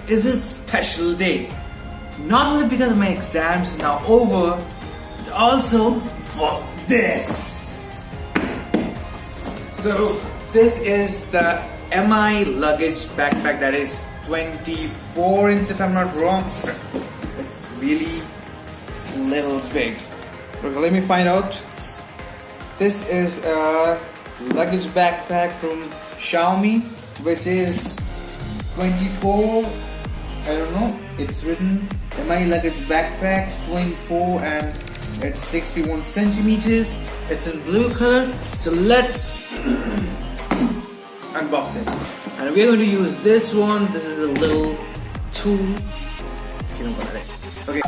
is a special day. Not only because my exams are now over, but also for this. So this is the MI Luggage backpack that is 24 inches if I'm not wrong. It's really little big. Okay, let me find out. This is a luggage backpack from Xiaomi, which is 24. I don't know. It's written MI Luggage backpack 24 and it's 61 centimeters. It's in blue color. So let's unbox it. And we're going to use this one. This is a little tool. You know what it is. Okay.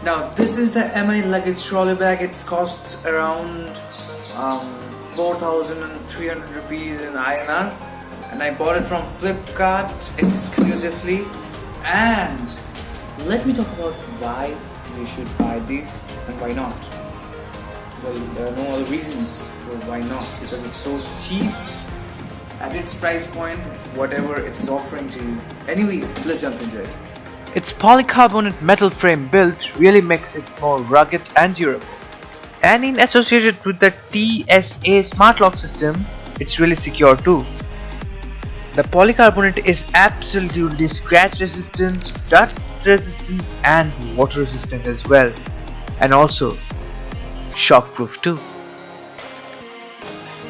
Now this is the MI luggage trolley bag. It's cost around 4,300 rupees in INR, and I bought it from Flipkart exclusively. And let me talk about why you should buy these and why not. Well, there are no other reasons for why not, because it's so cheap at its price point, whatever it is offering to you. Anyways, let's jump into it. Its polycarbonate metal frame build really makes it more rugged and durable. And in association with the TSA smart lock system, it's really secure too. The polycarbonate is absolutely scratch resistant, dust resistant and water resistant as well. And also shockproof too.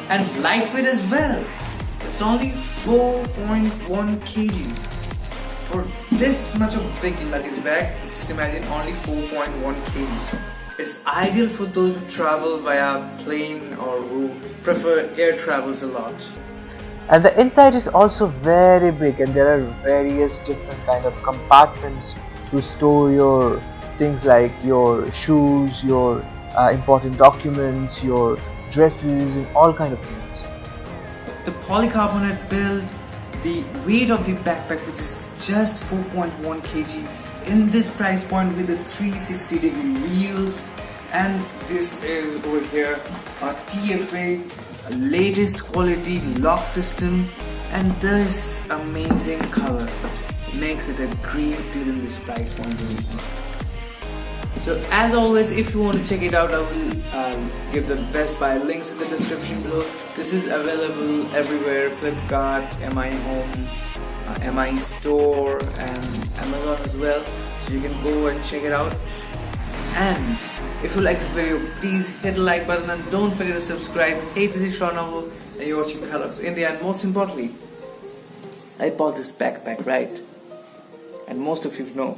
And lightweight as well. It's only 4.1 kgs. For this much of big luggage bag, just imagine only 4.1 kgs. It's ideal for those who travel via plane or who prefer air travels a lot. And the inside is also very big, and there are various different kind of compartments to store your things like your shoes, your important documents, your dresses and all kind of things. The polycarbonate build, the weight of the backpack, which is just 4.1 kg in this price point with the 360-degree wheels, and this is over here a TFA latest quality lock system, and this amazing color makes it a great deal in this price point. So as always, if you want to check it out, I will give the Best Buy links in the description below. This is available everywhere: Flipkart, MI Home, MI Store and Amazon as well. So you can go and check it out. And if you like this video, please hit the like button and don't forget to subscribe. Hey, this is Sean Novel and you're watching Colors India. And most importantly, I bought this backpack, right? And most of you know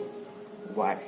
why.